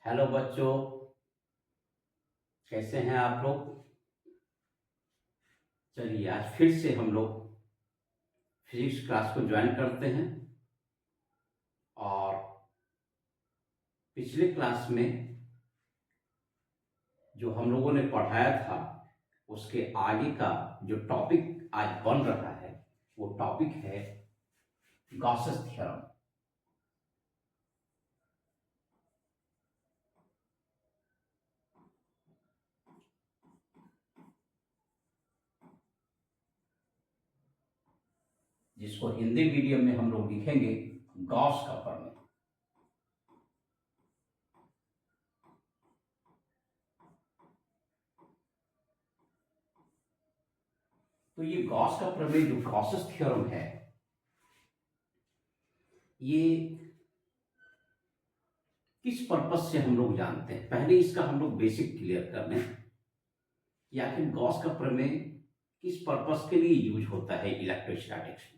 Hello बच्चों, कैसे हैं आप लोग। चलिए आज फिर से हम लोग फिजिक्स क्लास को ज्वाइन करते हैं। और पिछले क्लास में जो हम लोगों ने पढ़ाया था उसके आगे का जो टॉपिक आज बन रहा है वो टॉपिक है गॉसेस थ्योरम। जिसको हिंदी मीडियम में हम लोग लिखेंगे गॉस का प्रमेय। तो ये गॉस का प्रमेय जो गॉसेस थ्योरम है ये किस पर्पस से हम लोग जानते हैं। पहले इसका हम लोग बेसिक क्लियर कर लें कि आखिर गॉस का प्रमेय किस पर्पस के लिए यूज होता है इलेक्ट्रोस्टैटिक्स में।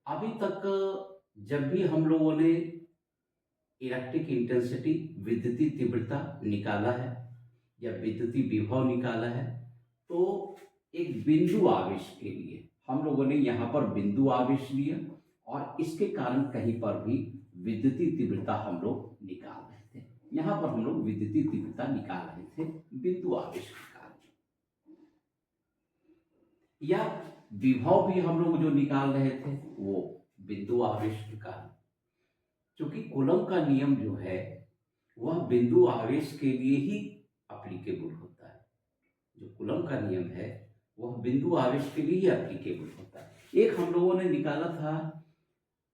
अभी तक जब भी हम लोगों ने इलेक्ट्रिक इंटेंसिटी विद्युतीय तीव्रता निकाला है या विद्युतीय विभव निकाला है तो एक बिंदु आवेश के लिए हम लोगों ने यहाँ पर बिंदु आवेश लिया और इसके कारण कहीं पर भी विद्युतीय तीव्रता हम लोग निकाल रहे थे। यहाँ पर हम लोग विद्युतीय तीव्रता निकाल रहे थे बिंदु आवेश के कारण, या विभव भी हम लोग जो निकाल रहे थे वो बिंदु आवेश के कारण। क्योंकि कूलम का नियम जो है वह बिंदु आवेश के लिए ही एप्लीकेबल होता है। जो कूलम का नियम है वह बिंदु आवेश के लिए ही एप्लीकेबल होता है। एक हम लोगों ने निकाला था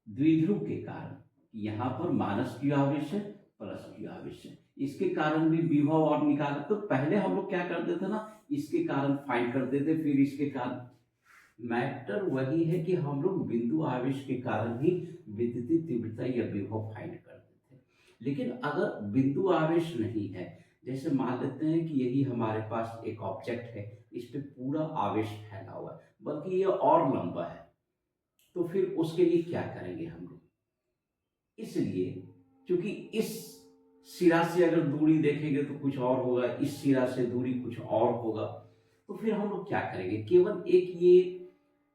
द्विध्रुव के कारण, यहाँ पर माइनस क्यू आवेश है प्लस क्यू आवेश है, इसके कारण भी विभव और निकाला। तो पहले हम लोग क्या करते थे ना, इसके कारण फाइंड करते थे, फिर इसके कारण। मैटर वही है कि हम लोग बिंदु आवेश के कारण ही विद्युतीय तीव्रता या विभव फाइंड करते थे। लेकिन अगर बिंदु आवेश नहीं है, जैसे मान लेते हैं कि यही हमारे पास एक ऑब्जेक्ट है, इस पे पूरा आवेश फैला हुआ है बल्कि ये और लंबा है, तो फिर उसके लिए क्या करेंगे हम लोग। इसलिए क्योंकि इस सिरा से अगर दूरी देखेंगे तो कुछ और होगा, इस सिरा से दूरी कुछ और होगा, तो फिर हम लोग क्या करेंगे। केवल एक ये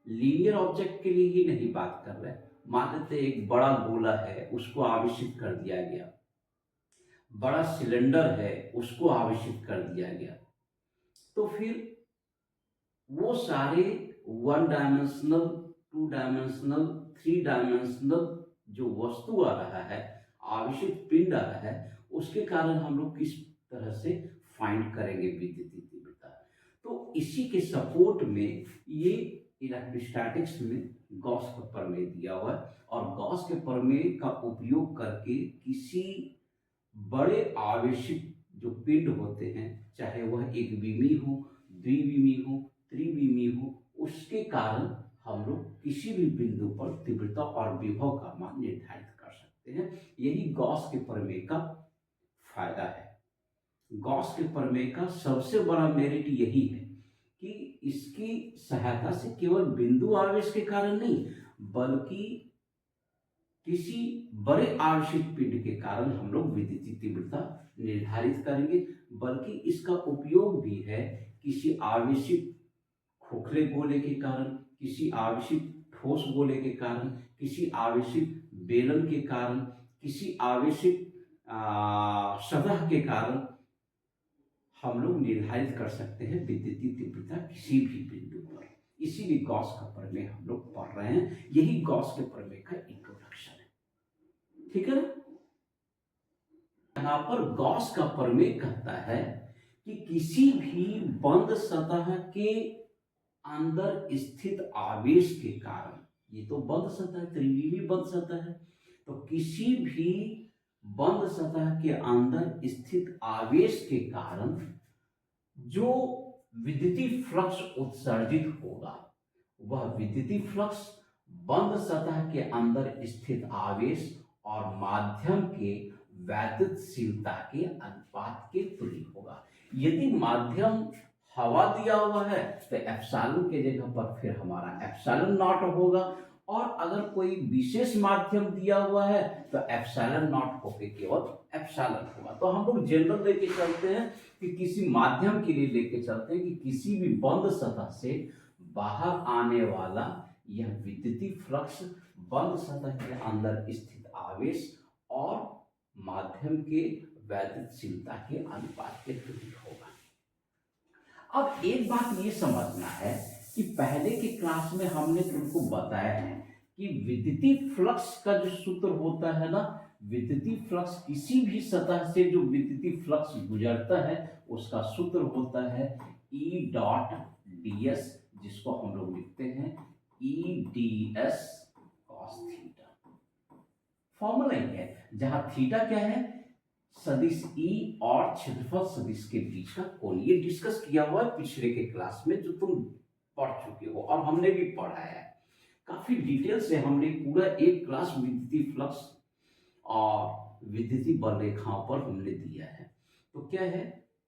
लीनियर ऑब्जेक्ट के लिए ही नहीं बात कर रहे हैं। मान लेते एक बड़ा गोला है उसको आवेशित कर दिया गया, बड़ा सिलेंडर है उसको आवेशित कर दिया गया, तो फिर वो सारे one dimensional, two dimensional, three dimensional जो वस्तु आ रहा है, आवेशित पिंड आ रहा है, उसके कारण हम लोग किस तरह से फाइंड करेंगे विद्युतीय तीव्रता। तो इसी के सपोर्ट में ये इलेक्ट्रोस्टैटिक्स में गॉस का प्रमेय दिया हुआ है। और गॉस के प्रमेय का उपयोग करके किसी बड़े आवेशित जो पिंड होते हैं, चाहे वह एक विमी हो, द्विविमी हो, त्रिविमी हो, उसके कारण हम लोग किसी भी बिंदु पर तीव्रता और विभव का मान निर्धारित कर सकते हैं। यही गॉस के प्रमेय का फायदा है। गॉस के प्रमेय का सबसे बड़ा मेरिट यही है कि इसकी सहायता से केवल बिंदु आवेश के कारण नहीं बल्कि किसी बड़े आवेशित पिंड के कारण हम लोग विद्युतीय तीव्रता निर्धारित करेंगे। बल्कि इसका उपयोग भी है किसी आवेशित खोखले गोले के कारण, किसी आवेशित ठोस गोले के कारण, किसी आवेशित बेलन के कारण, किसी आवेशित सतह के कारण हम लोग निर्धारित कर सकते हैं विद्युतीय तीव्रता किसी भी बिंदु पर। इसीलिए गॉस का प्रमेय हम लोग पढ़ रहे हैं। यही गॉस के प्रमेय का इंट्रोडक्शन है, ठीक है ना। यहां पर गॉस का प्रमेय कहता है कि किसी भी बंद सतह के अंदर स्थित आवेश के कारण, ये तो बंद सतह, त्रिविमी बंद सतह है, तो किसी भी बंद सतह के अंदर स्थित आवेश के कारण जो विद्युतीय फ्लक्स उत्सर्जित होगा वह विद्युतीय फ्लक्स बंद सतह के अंदर स्थित आवेश और माध्यम के वैद्युतशीलता के अनुपात के तुल्य होगा। यदि माध्यम हवा दिया हुआ है तो एप्सिलॉन के जगह पर फिर हमारा एप्सिलॉन नॉट होगा, और अगर कोई विशेष माध्यम दिया हुआ है तो एप्सिलॉन नॉट होके केवल एप्सिलॉन होगा। तो हम लोग जनरल लेके चलते हैं कि किसी माध्यम के लिए लेके चलते हैं कि किसी भी बंद सतह से बाहर आने वाला यह विद्युतीय फ्लक्स बंद सतह के अंदर स्थित आवेश और माध्यम के वैद्युतशीलता के अनुपात के तुल्य होगा। अब एक बात ये समझना है कि पहले की क्लास में हमने तुमको बताया है कि विद्युतीय फ्लक्स का जो सूत्र होता है ना, विद्युतीय फ्लक्स किसी भी सतह से जो विद्युतीय फ्लक्स गुजरता है उसका सूत्र होता है E डॉट ds, जिसको हम लोग लिखते हैं E ds cos थीटा। फॉर्मूला ही है जहां थीटा क्या है, सदिश E और क्षेत्रफल सदिश के बीच का कोण। ये डिस्कस किया हुआ है पिछले के क्लास में जो तुम पढ़ चुके हो और हमने भी पढ़ा है काफी डिटेल से। हमने पूरा एक क्लास विद्युतीय फ्लक्स और विद्युतीय बल रेखाओं पर हमने दिया है। तो क्या है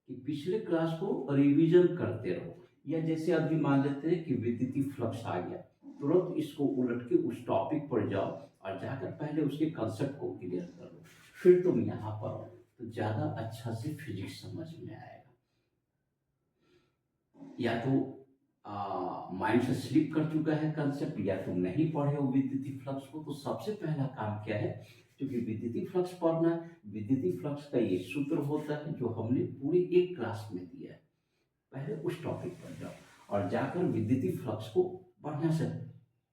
कि पिछले क्लास को रिवीजन करते रहो, या जैसे अभी मान लेते हैं कि विद्युतीय फ्लक्स आ गया, तुरंत इसको उलट के उस टॉपिक पर जाओ और जाकर पहले उसके कंसेप्ट को क्लियर कर लो, फिर तुम यहाँ पर आओ तो ज्यादा अच्छा से फिजिक्स समझ में आएगा। या तो माइंड से स्लिप कर चुका है कंसेप्ट, या तुम नहीं पढ़े हो विद्युतीय फ्लक्स को, तो सबसे पहला काम क्या है, क्योंकि विद्युतीय फ्लक्स पढ़ना है, विद्युतीय फ्लक्स का ये सूत्र होता है जो हमने पूरी एक क्लास में दिया है। पहले उस टॉपिक पर जाओ और जाकर विद्युतीय फ्लक्स को बढ़िया से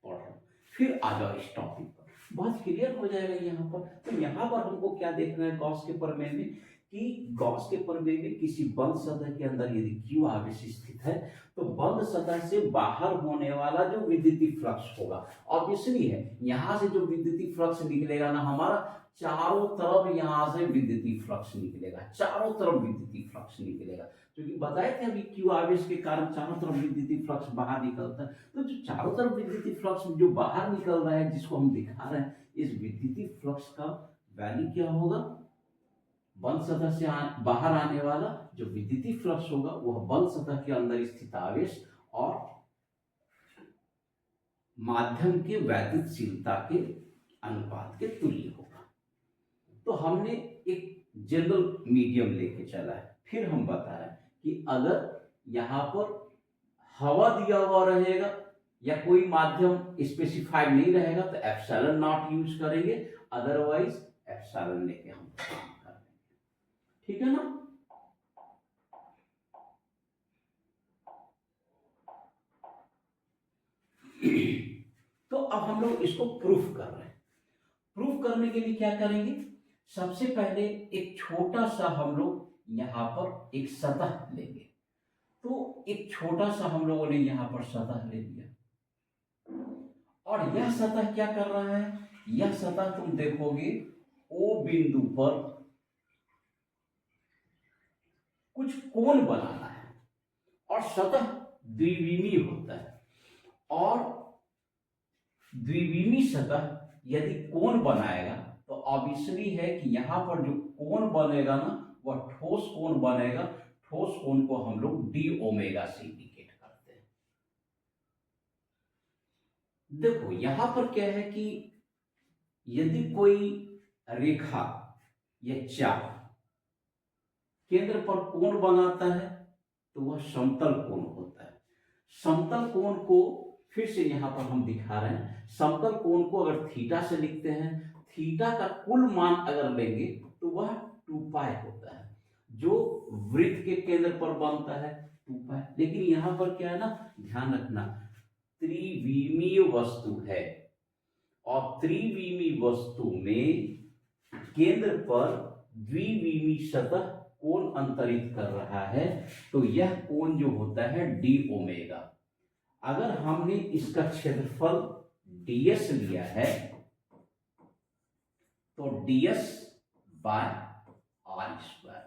पढ़ो, फिर आ जाओ इस टॉपिक पर, बहुत क्लियर हो जाएगा यहाँ पर। तो यहाँ पर हमको क्या देखना है गॉस के प्रमेय में, कि गॉस के प्रमेय में किसी बंद सतह के अंदर यदि Q आवेश स्थित है तो बंद सतह से बाहर होने वाला जो विद्युतीय फ्लक्स होगा, ऑब्वियसली है यहाँ से जो विद्युतीय फ्लक्स निकलेगा ना हमारा, चारों तरफ यहाँ से विद्युतीय फ्लक्स निकलेगा, चारों तरफ विद्युतीय फ्लक्स निकलेगा, क्योंकि बताए थे अभी Q आवेश के कारण चारों तरफ विद्युतीय फ्लक्स बाहर निकलता है। तो जो चारों तरफ विद्युतीय फ्लक्स जो बाहर निकल रहा है, जिसको हम दिखा रहे हैं, इस विद्युतीय फ्लक्स का वैल्यू क्या होगा, बंद सतह से बाहर आने वाला जो विद्युतीय फ्लक्स होगा वह बंद सतह के अंदर स्थित आवेश और माध्यम के वैद्युतशीलता के अनुपात के तुल्य होगा। तो हमने एक जनरल मीडियम लेके चला है। फिर हम बता रहे हैं कि अगर यहाँ पर हवा दिया हुआ रहेगा या कोई माध्यम स्पेसिफाइड नहीं रहेगा तो एप्सिलॉन नॉट यूज करेंगे, अदरवाइज एप्सिलॉन लेके हम काम करेंगे, ठीक है ना। तो अब हम लोग इसको प्रूफ कर रहे हैं। प्रूफ करने के लिए क्या करेंगे, सबसे पहले एक छोटा सा हम लोग यहाँ पर एक सतह लेंगे। तो एक छोटा सा हम लोगों ने यहाँ पर सतह ले लिया और यह सतह क्या कर रहा है, यह सतह तुम देखोगे O बिंदु पर कुछ कोण बनाना है और सतह द्विविमीय होता है, और द्विविमीय सतह यदि कोण बनाएगा तो ऑब्वियसली है कि यहां पर जो कोण बनेगा ना वह ठोस कोण बनेगा। ठोस कोण को हम लोग डी ओमेगा से इंडिकेट करते हैं। देखो यहां पर क्या है कि यदि कोई रेखा या चाप केंद्र पर कोण बनाता है तो वह समतल कोण होता है। समतल कोण को फिर से यहां पर हम दिखा रहे हैं, समतल कोण को अगर थीटा से लिखते हैं, थीटा का कुल मान अगर लेंगे तो वह 2 पाई होता है, जो वृत्त के केंद्र पर बनता है 2 पाई। लेकिन यहां पर क्या है ना, ध्यान रखना, त्रिविमीय वस्तु है और त्रिविमीय वस्तु में केंद्र पर द्विविमीय सतह कोण अंतरित कर रहा है, तो यह कोण जो होता है डी ओमेगा। अगर हमने इसका क्षेत्रफल ds लिया है तो ds बाय आर स्क्वायर,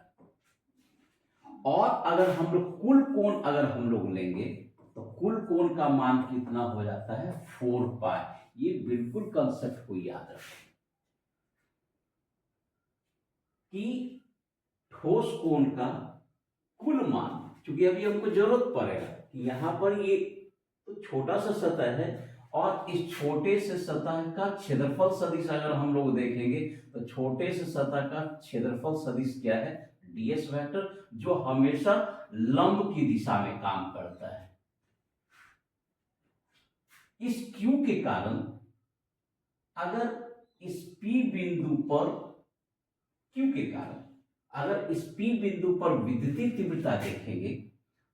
और अगर हम लोग कुल कोण अगर हम लोग लेंगे तो कुल कोण का मान कितना हो जाता है 4 पाई। ये बिल्कुल कंसेप्ट को याद रखें कि ठोस कोण का कुल मान, क्योंकि अभी हमको जरूरत पड़ेगा कि यहां पर ये तो छोटा सा सतह है और इस छोटे से सतह का क्षेत्रफल सदिश अगर हम लोग देखेंगे तो छोटे से सतह का क्षेत्रफल सदिश क्या है, ds वेक्टर, जो हमेशा लंब की दिशा में काम करता है। इस q के कारण अगर इस p बिंदु पर q के कारण अगर इस p बिंदु पर विद्युतीय तीव्रता देखेंगे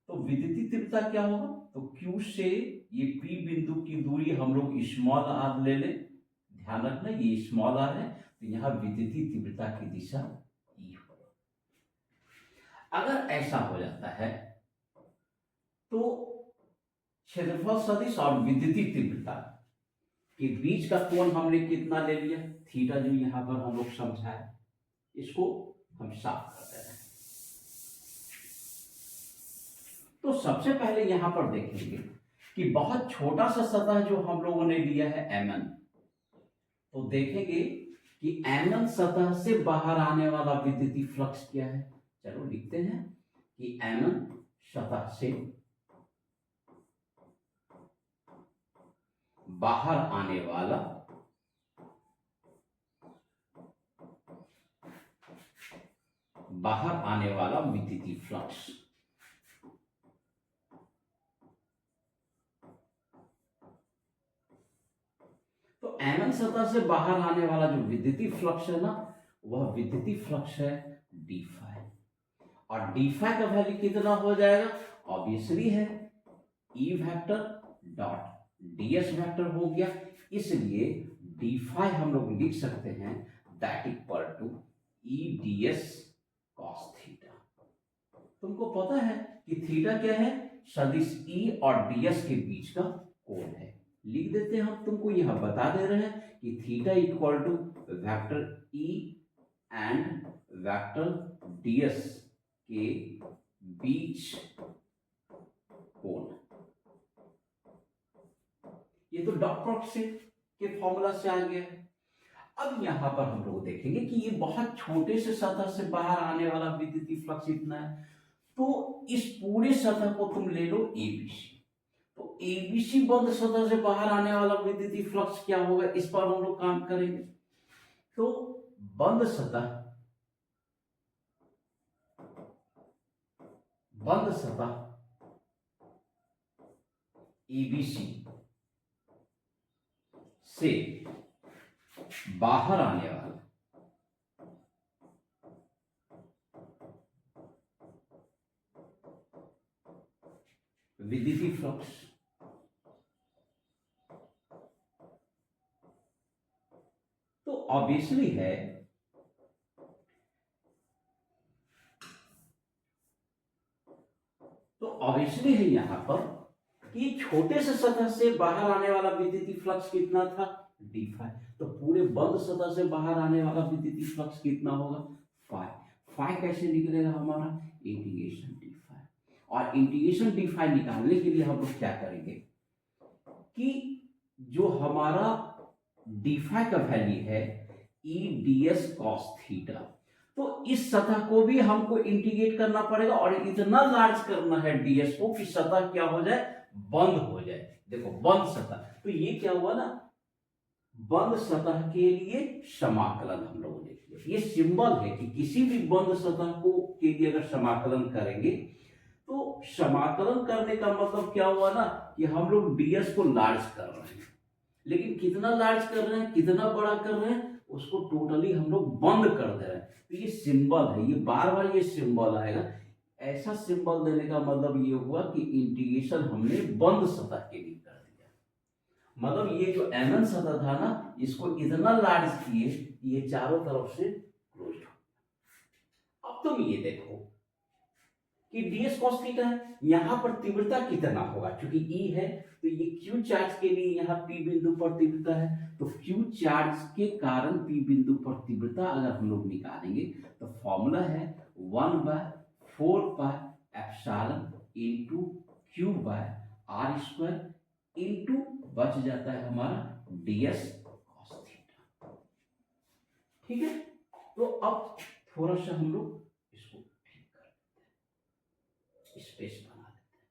तो विद्युतीय तीव्रता क्या होगा, तो q से ये p बिंदु की दूरी हम लोग स्मॉल r ले लें, ध्यान रखना ये स्मॉल r है, तो यहाँ विद्युतीय तीव्रता की दिशा e होगा। अगर ऐसा हो जाता है तो क्षेत्रफल सदिश और विद्युतीय तीव्रता के बीच का कोण हमने कितना ले लिया, थीटा, जो यहाँ पर हम लोग समझाए, इसको हम साफ करते हैं। तो सबसे पहले यहां पर देखेंगे कि बहुत छोटा सा सतह जो हम लोगों ने लिया है mn, तो देखेंगे कि mn सतह से बाहर आने वाला विद्युतीय फ्लक्स क्या है। चलो लिखते हैं कि mn सतह से बाहर आने वाला विद्युतीय फ्लक्स। तो mn सतह से बाहर आने वाला जो विद्युतीय फ्लक्स है ना, वह विद्युतीय फ्लक्स है d फाई, और d फाई का वैल्यू कितना हो जाएगा, ऑब्वियसली है E vector dot ds vector हो गया, इसलिए d फाई हम लोग लिख सकते हैं that equal to E ds cos theta. तुमको पता है कि थीटा क्या है, सदिश E और ds के बीच का कोण है। लिख देते हैं हम, तुमको यह बता दे रहे हैं कि theta equal to vector E and vector ds के बीच कोण। ये तो डॉट प्रोडक्ट से के फॉर्मूला से आ गया है। अब यहां पर हम लोग देखेंगे कि ये बहुत छोटे से सतह से बाहर आने वाला विद्युतीय फ्लक्स इतना है, तो इस पूरे सतह को तुम ले लो एबीसी, तो एबीसी बंद सतह से बाहर आने वाला विद्युतीय फ्लक्स क्या होगा, इस पर हम लोग काम करेंगे। तो बंद सतह एबीसी से बाहर आने वाला विद्युतीय फ्लक्स तो ऑब्वियसली है यहां पर कि छोटे से सतह से बाहर आने वाला विद्युतीय फ्लक्स कितना था, d फाई, तो पूरे बंद सतह से बाहर आने वाला विद्युतीय फ्लक्स कितना होगा, फाई। फाई कैसे निकलेगा हमारा, इंटीग्रेशन d फाई, और इंटीग्रेशन d फाई निकालने के लिए हम लोग क्या करेंगे कि जो हमारा d फाई का वैल्यू है E ds cos थीटा, तो इस सतह को भी हमको इंटीग्रेट करना पड़ेगा और इतना लार्ज करना है ds को कि सतह क्या हो जाए, बंद हो जाए। देखो बंद सतह, तो ये क्या हुआ ना, बंद सतह के लिए समाकलन हम लोगों ने किया। ये सिंबल है कि किसी भी बंद सतह को के लिए अगर समाकलन करेंगे तो समाकलन करने का मतलब क्या हुआ ना कि हम लोग ds को लार्ज कर रहे हैं, लेकिन कितना लार्ज कर रहे हैं, कितना बड़ा कर रहे हैं, उसको टोटली हम लोग बंद कर दे रहे हैं। तो ये सिंबल है, ये बार बार ये सिंबल आएगा। ऐसा सिंबल देने का मतलब ये हुआ कि इंटीग्रेशन हमने बंद सतह के लिए कर दिया, मतलब ये जो mn सतह था ना, इसको इतना लार्ज किए कि ये चारों तरफ से क्लोज हो। अब तुम ये देखो कि ds cos थीटा है, यहां पर तीव्रता कितना होगा, क्योंकि E है तो ये q चार्ज के लिए यहाँ p बिंदु पर तीव्रता है, तो q चार्ज के कारण p बिंदु पर तीव्रता अगर हम लोग निकालेंगे तो फॉर्मूला है 1/4πε into q by r square into बच जाता है हमारा ds cos थीटा। ठीक है, तो अब थोड़ा सा हम लोग इसको ठीक कर देते हैं, स्पेस बना देते हैं।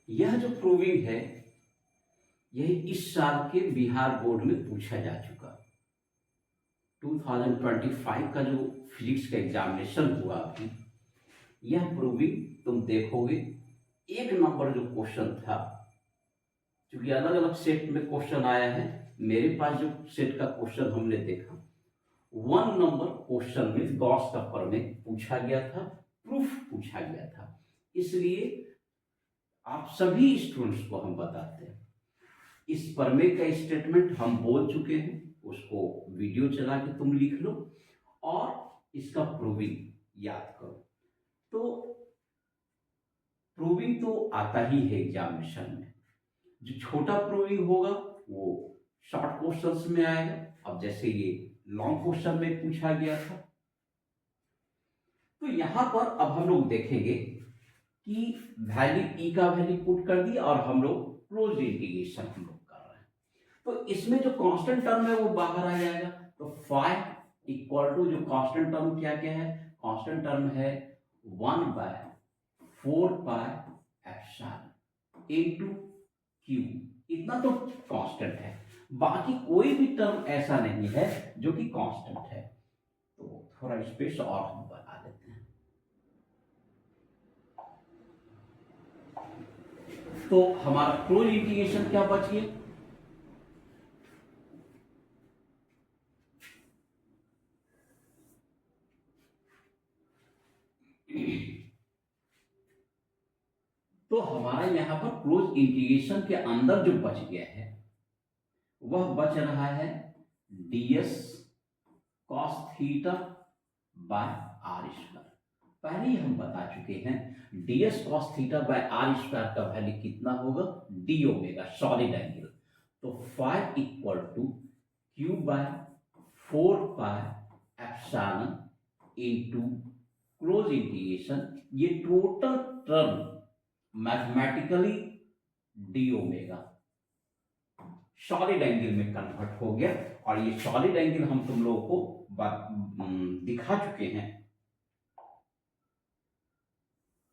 यह जो प्रूविंग है यह इस साल के बिहार बोर्ड में पूछा जा चुका। 2025 का जो फिजिक्स का एग्जामिनेशन हुआ अभी, यह प्रूविंग तुम देखोगे 1 नंबर जो क्वेश्चन था, क्योंकि अलग अलग सेट में क्वेश्चन आया है, मेरे पास जो सेट का क्वेश्चन हमने देखा 1 नंबर क्वेश्चन में गॉस का प्रमेय पूछा गया था, प्रूफ पूछा गया था। इसलिए आप सभी स्टूडेंट्स को हम बताते हैं, इस प्रमेय का स्टेटमेंट हम बोल चुके हैं, उसको वीडियो चला के तुम लिख लो और इसका प्रूविंग याद करो। तो प्रूविंग तो आता ही है एग्जामिनेशन में। जो छोटा प्रूविंग होगा वो शॉर्ट क्वेश्चंस में आएगा। अब जैसे ये लॉन्ग क्वेश्चन में पूछा गया था, तो यहां पर अब हम लोग देखेंगे कि वैल्यू ई का वैल्यू पुट कर दिया और हम लोग क्लोज इंटीग्रेशन हम लोग कर रहे हैं। तो इसमें जो कांस्टेंट टर्म है वो बाहर आ जाएगा। तो फाई इक्वल टू जो कांस्टेंट टर्म क्या क्या है, कांस्टेंट टर्म है 1/4 पाई एप्सिलॉन इनटू क्यू। इतना तो कांस्टेंट है, बाकी कोई भी टर्म ऐसा नहीं है जो कि कांस्टेंट है। तो थोड़ा स्पेस और हम बना देते हैं। तो हमारा क्लोज इंटीग्रेशन क्या बच गया, तो हमारा यहां पर क्लोज इंटीग्रेशन के अंदर जो बच गया है वह बच रहा है ds cos theta by are square. पहले ही हम बता चुके हैं ds cos theta by are square का वैल्यू कितना होगा, d ओमेगा सॉलिड एंगल। तो phi equal to Q by 4 pi epsilon into close integration, ये total term mathematically D omega solid angle में कन्वर्ट हो गया। और ये सॉलिड एंगल हम तुम लोगों को दिखा चुके हैं।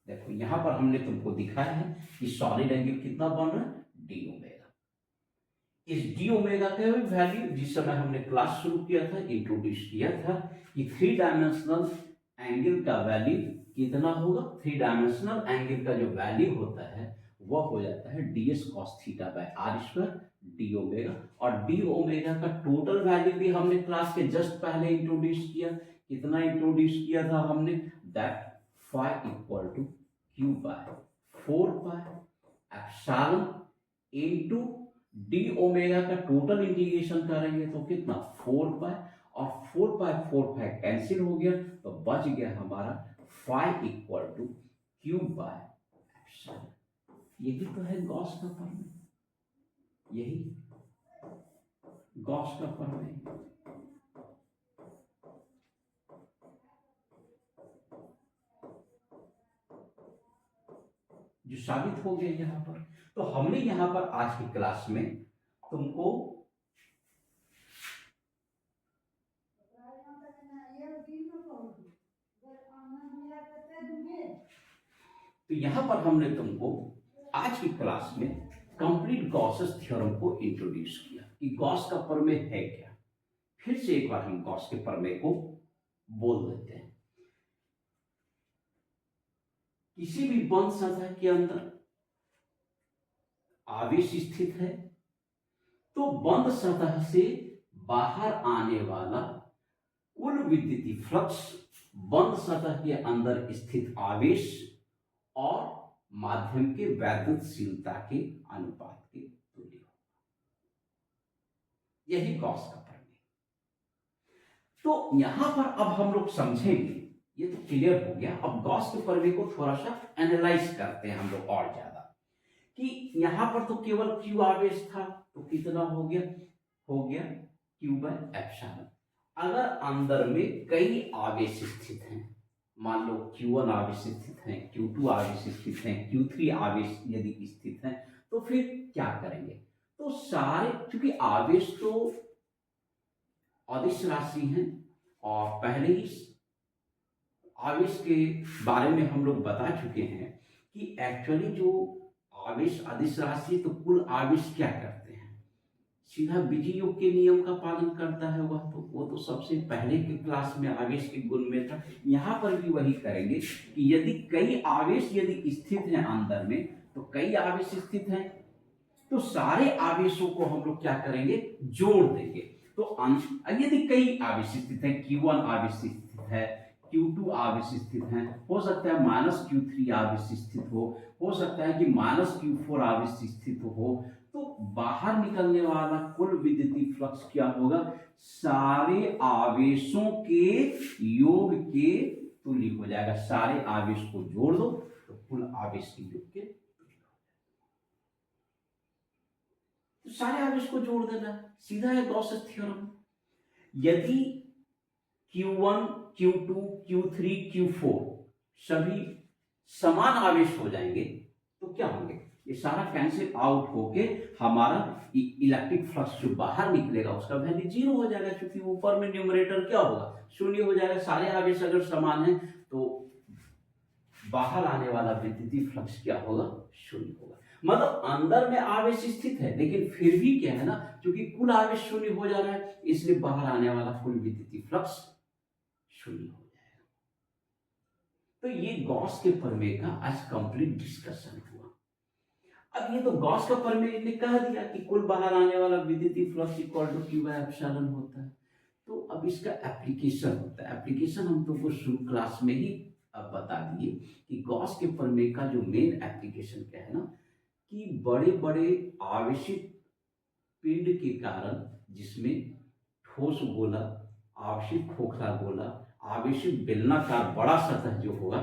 देखो यहां पर हमने तुमको दिखाया है कि सॉलिड एंगल कितना बन रहा है, डी ओमेगा। इस डी ओमेगा का वैल्यू जिस समय हमने क्लास शुरू किया था, इंट्रोड्यूस किया था कि 3 डायमेंशनल एंगल का वैल्यू कितना होगा। 3 डायमेंशनल एंगल का जो वैल्यू होता है वह हो जाता है ds cos theta by are square d omega. और डी ओमेगा का टोटल वैल्यू भी हमने क्लास के जस्ट पहले इंट्रोड्यूस किया। कितना इंट्रोड्यूस किया था हमने, that phi equal to Q by 4 pi epsilon into d omega का टोटल इंटीग्रेशन करेंगे तो कितना 4 पाई, और 4 पाई कैंसिल हो गया तो बच गया हमारा phi equal to Q by epsilon. यही तो है गॉस का प्रमेय, यही गॉस का प्रमेय। जो साबित हो गया यहां पर। तो हमने यहां पर आज की क्लास में तुमको तो यहां पर हमने तुमको आज की क्लास में कंप्लीट गॉसेस थ्योरम को इंट्रोड्यूस किया कि गॉस का प्रमेय है क्या। फिर से एक बार हम गॉस के प्रमेय को बोल देते हैं। किसी भी बंद सतह के अंदर आवेश स्थित है तो बंद सतह से बाहर आने वाला कुल विद्युतीय फ्लक्स बंद सतह के अंदर स्थित आवेश और माध्यम के वैद्युतशीलता के अनुपात के तुल्य होगा। यही गॉस का प्रमेय। तो यहां पर अब हम लोग समझेंगे, ये तो क्लियर हो गया। अब गॉस के प्रमेय को थोड़ा सा एनालाइज करते हैं हम लोग और ज्यादा, कि यहां पर तो केवल क्यू आवेश था तो कितना हो गया क्यू बाय एप्सिलॉन। अगर अंदर में कई आवेश स्थित हैं, मान लो Q1 आवेश स्थित हैं, Q2 आवेश स्थित हैं, Q3 आवेश यदि स्थित हैं, तो फिर क्या करेंगे। तो सारे, क्योंकि आवेश तो अदिश राशि हैं और पहले ही आवेश के बारे में हम लोग बता चुके हैं कि एक्चुअली जो आवेश अदिश राशि, तो कुल आवेश क्या करते हैं, सीधा बीजीयोग के नियम का पालन करता है वह, तो वो तो सबसे पहले के क्लास में आवेश के गुण में था। यहाँ पर भी वही करेंगे कि यदि कई आवेश यदि स्थित हैं अंदर में, तो कई आवेश स्थित हैं, तो सारे आवेशों को हम लोग क्या करेंगे, जोड़ देंगे। तो यदि कई आवेश स्थित हैं, Q1 आवेश स्थित है, Q2 आवेश स्थित है, हो सकता है -Q3 आवेश स्थित हो सकता है कि -Q4 आवेश स्थित हो, तो बाहर निकलने वाला कुल विद्युतीय फ्लक्स क्या होगा, सारे आवेशों के योग के तुल्य हो जाएगा। सारे आवेश को जोड़ दो तो कुल आवेश के योग के, तो सारे आवेश को जोड़ देना, सीधा है गॉसेस थ्योरम। यदि Q1 Q2 Q3 Q4 सभी समान आवेश हो जाएंगे तो क्या होंगे, ये सारा कैंसिल आउट होके हमारा इलेक्ट्रिक फ्लक्स जो बाहर निकलेगा उसका वैल्यू 0 हो जाएगा, क्योंकि ऊपर में न्यूमरेटर क्या होगा, 0 हो जाएगा। सारे आवेश अगर समान है तो बाहर आने वाला विद्युतीय फ्लक्स क्या होगा, 0 होगा। मतलब अंदर में आवेश स्थित है, लेकिन फिर भी क्या है ना, क्योंकि कुल आवेश 0 हो जा रहा है, इसलिए बाहर आने वाला कुल विद्युतीय फ्लक्स 0 हो जाएगा। तो ये गॉस के प्रमेय का आज कंप्लीट डिस्कशन हुआ। अब ये तो गॉस का प्रमेय ने कह दिया कि कुल बाहर आने वाला विद्युतीय flux equal to Q by epsilon होता है। तो अब इसका एप्लीकेशन होता है, एप्लीकेशन हम तुमको शुरू क्लास में ही अब बता दिए कि गॉस के प्रमेय का जो मेन एप्लीकेशन क्या है ना, कि बड़े बड़े आवेशित पिंड के कारण, जिसमें ठोस गोला, आवेशित खोखला गोला, आवेशित बेलनाकार बड़ा सतह जो होगा,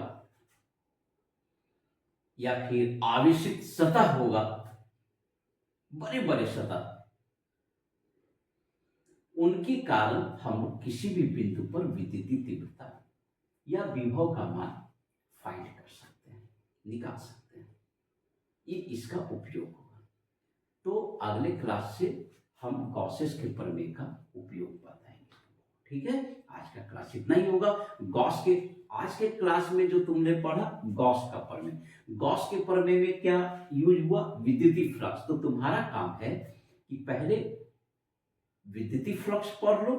या फिर आवेशित सतह होगा, बड़े बड़े सतह, उनके कारण हम किसी भी बिंदु पर विद्युतीय तीव्रता या विभव का मान फाइंड कर सकते हैं, निकाल सकते हैं। ये इसका उपयोग होगा। तो अगले क्लास से हम गॉसेस के प्रमेय का उपयोग बताएंगे। ठीक है, आज का क्लास इतना ही होगा। गॉस के आज के क्लास में जो तुमने पढ़ा गॉस का प्रमेय, गॉस के प्रमेय में क्या यूज हुआ, विद्युतीय फ्लक्स। तो तुम्हारा काम है कि पहले विद्युतीय फ्लक्स पढ़ लो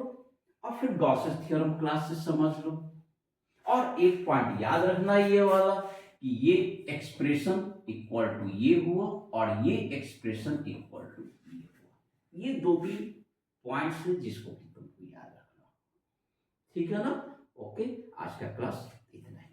और फिर गॉसेस थ्योरम क्लास से समझ लो। और एक पॉइंट याद रखना ये वाला कि ये एक्सप्रेशन इक्वल टू ये हुआ और ये एक्सप्रेशन इक्वल टू ये हुआ। ये दो भी पॉइंट्स हैं जिसको कि तुमको याद रखना, ठीक है ना। ओके, आज का क्लास इतना ही।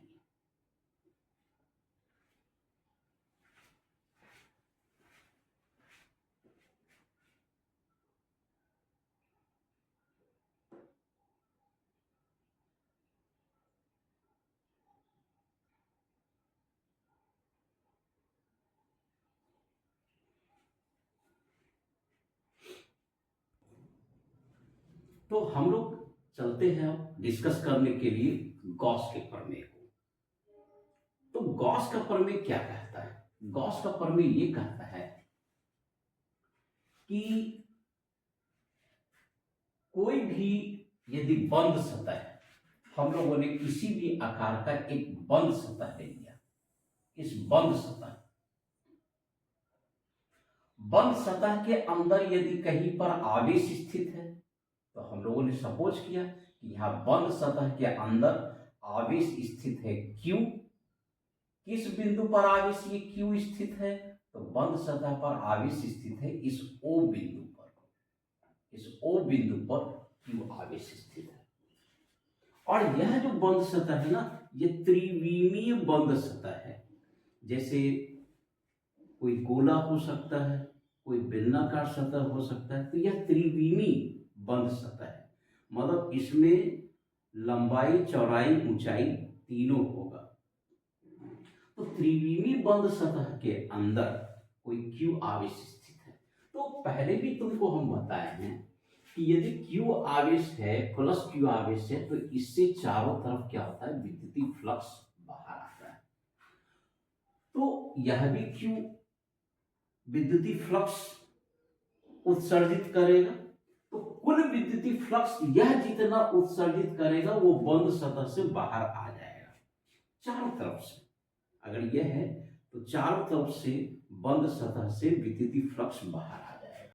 तो हम लोग चलते हैं अब डिस्कस करने के लिए गॉस के प्रमेय को। तो गॉस का प्रमेय क्या कहता है, गॉस का प्रमेय ये कहता है कि कोई भी यदि बंद सतह है, हम लोगों ने किसी भी आकार का एक बंद सतह ले लिया, इस बंद सतह के अंदर यदि कहीं पर आवेश स्थित है, तो हम लोगों ने सपोज किया कि यहां बंद सतह के अंदर आवेश स्थित है Q। किस बिंदु पर आवेश ये Q स्थित है, तो बंद सतह पर आवेश स्थित है इस O बिंदु पर, इस O बिंदु पर Q आवेश स्थित है। और यह जो बंद सतह है ना, ये त्रिविमीय बंद सतह है। जैसे कोई गोला हो सकता है, कोई बेलनाकार सतह हो सकता है, तो यह त्रिविमीय बंद सतह है। मतलब इसमें लंबाई, चौड़ाई, ऊंचाई तीनों होगा। तो त्रिविमीय बंद सतह के अंदर कोई Q आवेश स्थित है। तो पहले भी तुमको हम बताए हैं कि यदि Q आवेश है, प्लस Q आवेश है, तो इससे चारों तरफ क्या होता है, विद्युतीय फ्लक्स बाहर आता है। तो यह भी Q विद्युतीय फ्लक्स उत्सर्जित करेगा। तो कुल विद्युतीय फ्लक्स यह जितना उत्सर्जित करेगा वो बंद सतह से बाहर आ जाएगा चारों तरफ से। अगर यह है तो चारों तरफ से बंद सतह से विद्युतीय फ्लक्स बाहर आ